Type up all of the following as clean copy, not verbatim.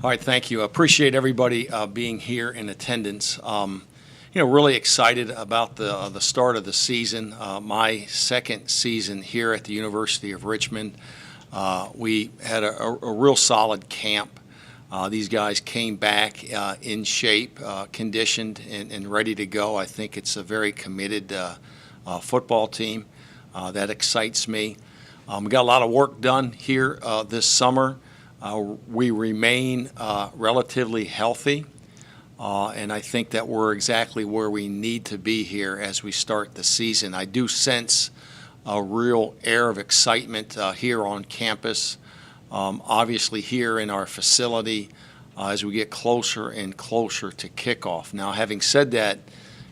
All right, thank you. I appreciate everybody being here in attendance. Really excited about the start of the season. My second season here at the University of Richmond. We had a real solid camp. These guys came back in shape, conditioned, and ready to go. I think it's a very committed football team. That excites me. We got a lot of work done here this summer. We remain relatively healthy, and I think that we're exactly where we need to be here as we start the season. I do sense a real air of excitement here on campus, obviously here in our facility as we get closer and closer to kickoff. Now, having said that,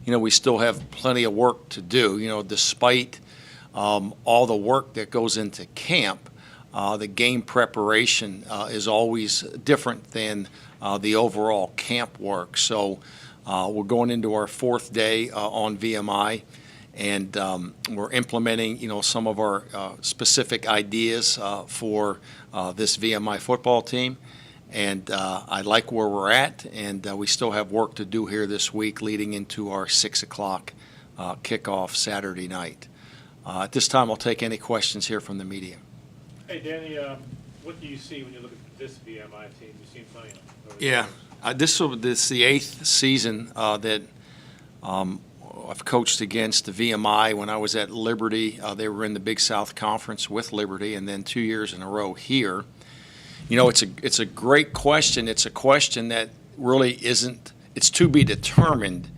we still have plenty of work to do. Despite all the work that goes into camp, the game preparation is always different than the overall camp work. So we're going into our fourth day on VMI, and we're implementing, some of our specific ideas for this VMI football team. And I like where we're at, and we still have work to do here this week leading into our 6 o'clock kickoff Saturday night. At this time, I'll take any questions here from the media. Hey, Danny, what do you see when you look at this VMI team? You've seen plenty of them. Yeah, this is the eighth season that I've coached against the VMI. When I was at Liberty, they were in the Big South Conference with Liberty, and then 2 years in a row here. It's a great question. It's a question that really isn't. It's to be determined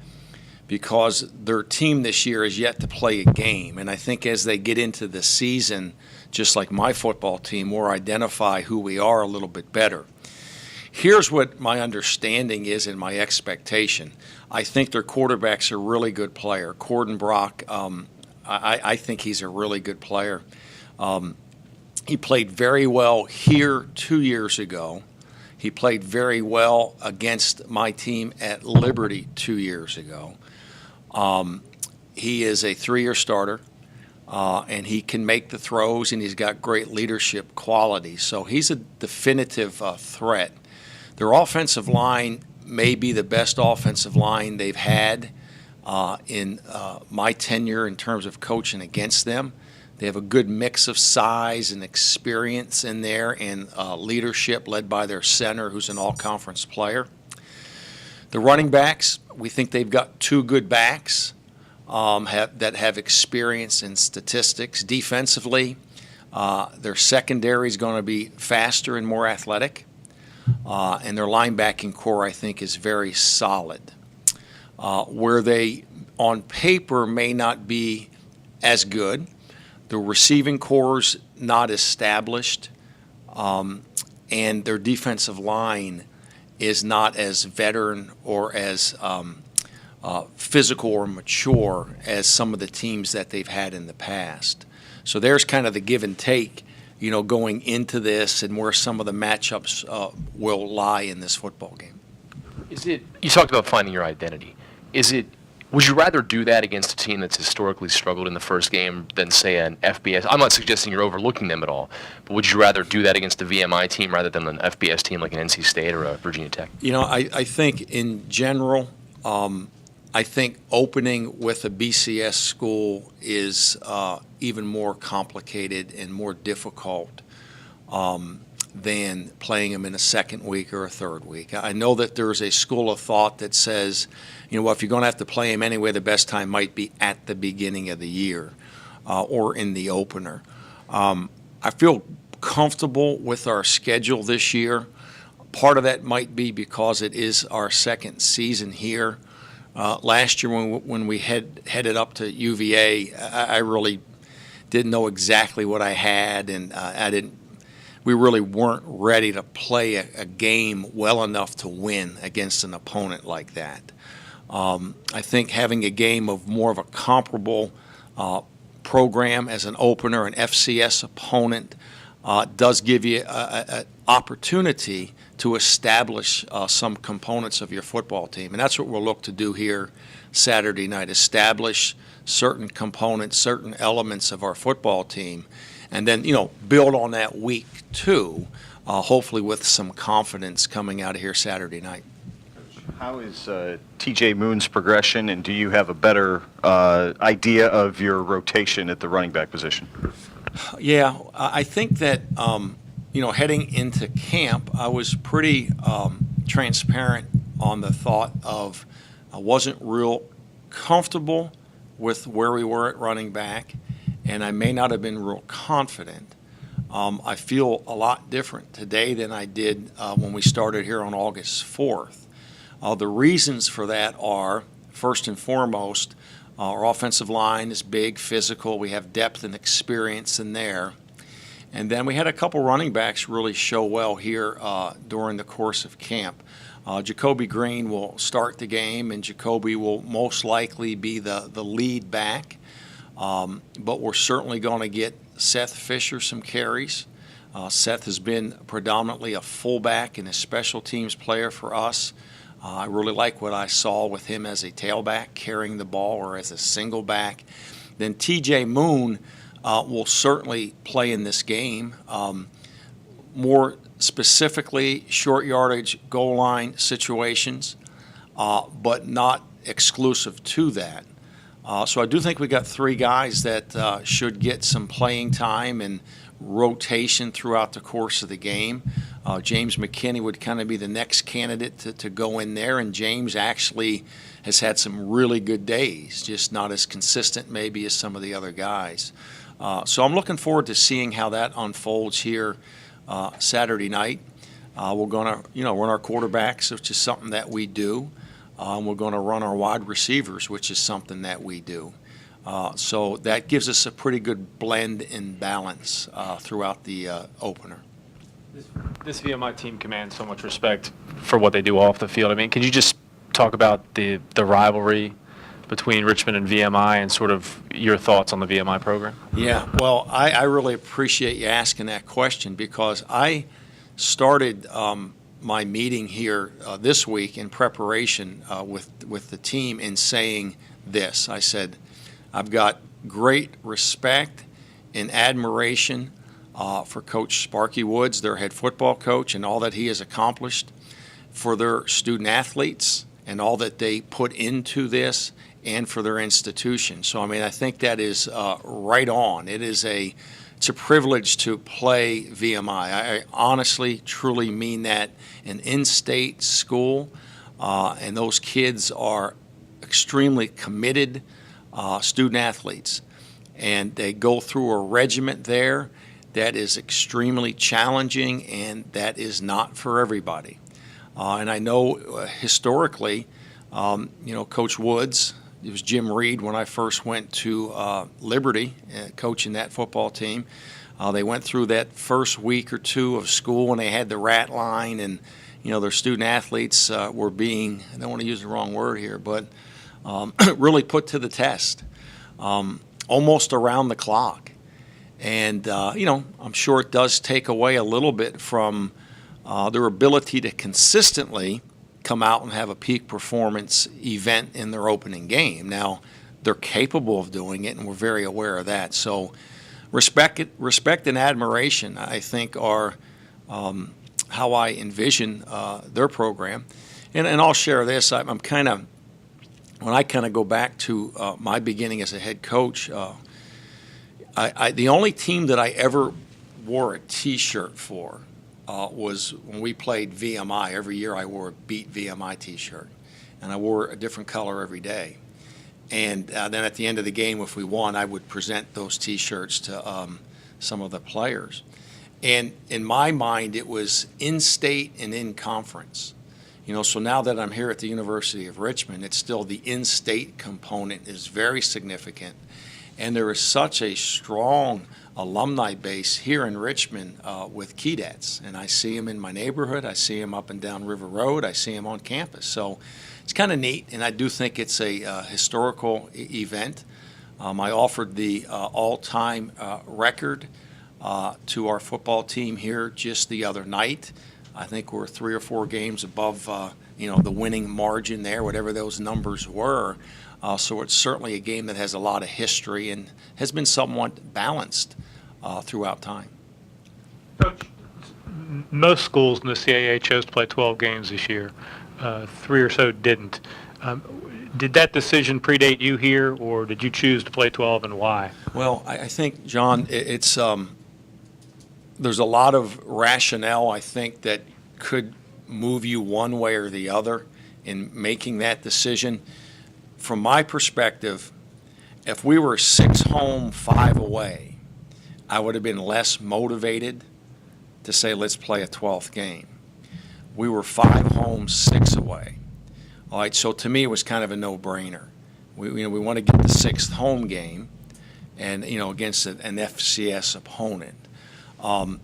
because their team this year is yet to play a game, and I think as they get into the season, just like my football team, we'll identify who we are a little bit better. Here's what my understanding is and my expectation. I think their quarterback's a really good player. Cordenbrock, I think he's a really good player. He played very well here 2 years ago. He played very well against my team at Liberty 2 years ago. He is a 3-year starter. And he can make the throws, and he's got great leadership qualities. So he's a definitive threat. Their offensive line may be the best offensive line they've had in my tenure in terms of coaching against them. They have a good mix of size and experience in there and leadership led by their center, who's an all-conference player. The running backs, we think they've got two good backs. That have experience in statistics. Defensively, their secondary is going to be faster and more athletic, and their linebacking core, I think, is very solid. Where they, on paper, may not be as good, the receiving core's not established, and their defensive line is not as veteran or as physical or mature as some of the teams that they've had in the past. So there's kind of the give and take, going into this and where some of the matchups will lie in this football game. You talked about finding your identity. Would you rather do that against a team that's historically struggled in the first game than, say, an FBS? I'm not suggesting you're overlooking them at all, but would you rather do that against a VMI team rather than an FBS team like an NC State or a Virginia Tech? I think in general, I think opening with a BCS school is even more complicated and more difficult than playing them in a second week or a third week. I know that there's a school of thought that says, if you're going to have to play them anyway, the best time might be at the beginning of the year or in the opener. I feel comfortable with our schedule this year. Part of that might be because it is our second season here. Last year when we headed up to UVA, I really didn't know exactly what I had, and we really weren't ready to play a game well enough to win against an opponent like that. I think having a game of more of a comparable program as an opener, an FCS opponent, does give you an opportunity to establish some components of your football team. And that's what we'll look to do here Saturday night, establish certain components, certain elements of our football team. and then, build on that week 2, hopefully with some confidence coming out of here Saturday night. How is T.J. Moon's progression, and do you have a better idea of your rotation at the running back position? Yeah, I think that, heading into camp, I was pretty transparent on the thought of I wasn't real comfortable with where we were at running back, and I may not have been real confident. I feel a lot different today than I did when we started here on August 4th. The reasons for that are, first and foremost, our offensive line is big, physical. We have depth and experience in there. And then we had a couple running backs really show well here during the course of camp. Jacoby Green will start the game, and Jacoby will most likely be the lead back. But we're certainly going to get Seth Fisher some carries. Seth has been predominantly a fullback and a special teams player for us. I really like what I saw with him as a tailback carrying the ball or as a single back. Then T.J. Moon will certainly play in this game. More specifically, short yardage, goal line situations, but not exclusive to that. So I do think we got 3 guys that should get some playing time and rotation throughout the course of the game. James McKinney would kind of be the next candidate to go in there, and James actually has had some really good days, just not as consistent maybe as some of the other guys. So I'm looking forward to seeing how that unfolds here Saturday night. We're going to, run our quarterbacks, which is something that we do. We're going to run our wide receivers, which is something that we do. So that gives us a pretty good blend and balance throughout the opener. This VMI team commands so much respect for what they do off the field. I mean, can you just talk about the rivalry between Richmond and VMI and sort of your thoughts on the VMI program? Yeah, well, I really appreciate you asking that question, because I started my meeting here this week in preparation with the team in saying this. I said, I've got great respect and admiration for Coach Sparky Woods, their head football coach, and all that he has accomplished for their student athletes and all that they put into this and for their institution. So, I mean, I think that is right on. It's a privilege to play VMI. I honestly, truly mean that. An in-state school, and those kids are extremely committed student athletes. And they go through a regiment there that is extremely challenging, and that is not for everybody. And I know historically, Coach Woods, it was Jim Reed when I first went to Liberty, coaching that football team. They went through that first week or 2 of school, and they had the rat line, and their student athletes were being, I don't want to use the wrong word here, but really put to the test, almost around the clock. And, I'm sure it does take away a little bit from their ability to consistently come out and have a peak performance event in their opening game. Now, they're capable of doing it, and we're very aware of that. So respect and admiration, I think, are how I envision their program. And I'll share this. I'm kind of, when I kind of go back to my beginning as a head coach, the only team that I ever wore a T-shirt for was when we played VMI. Every year I wore a Beat VMI T-shirt, and I wore a different color every day. And then at the end of the game, if we won, I would present those T-shirts to some of the players. And in my mind, it was in-state and in-conference. So now that I'm here at the University of Richmond, it's still the in-state component is very significant. And there is such a strong alumni base here in Richmond with Keydets. And I see them in my neighborhood. I see them up and down River Road. I see them on campus. So it's kind of neat, and I do think it's a historical event. I offered the all-time record to our football team here just the other night. I think we're 3 or 4 games above, the winning margin there, whatever those numbers were. So it's certainly a game that has a lot of history and has been somewhat balanced throughout time. Coach, most schools in the CAA chose to play 12 games this year. 3 or so didn't. Did that decision predate you here, or did you choose to play 12, and why? Well, I think, John, it's there's a lot of rationale, I think, that could move you one way or the other in making that decision. From my perspective, if we were 6 home, 5 away, I would have been less motivated to say, let's play a 12th game. We were 5 home, 6 away. All right, so to me, it was kind of a no-brainer. We want to get the 6th home game, and against an FCS opponent.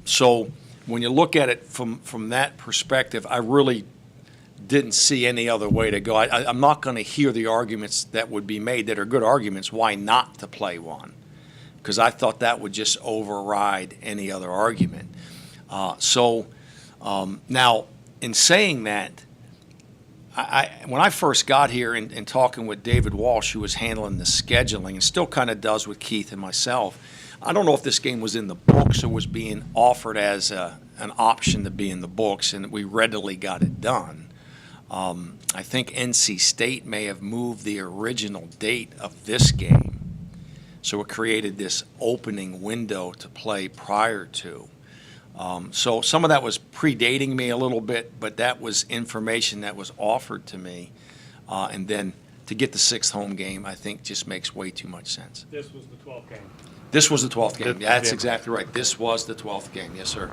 So when you look at it from that perspective, I really didn't see any other way to go. I'm not going to hear the arguments that would be made that are good arguments why not to play one, because I thought that would just override any other argument. Now, in saying that, when I first got here and talking with David Walsh, who was handling the scheduling, and still kind of does with Keith and myself, I don't know if this game was in the books or was being offered as an option to be in the books, and we readily got it done. I think NC State may have moved the original date of this game, so it created this opening window to play prior to. So some of that was predating me a little bit, but that was information that was offered to me. And then to get the 6th home game, I think just makes way too much sense. This was the 12th game. This was the 12th game. Yeah. Yeah, that's exactly right. This was the 12th game. Yes, sir.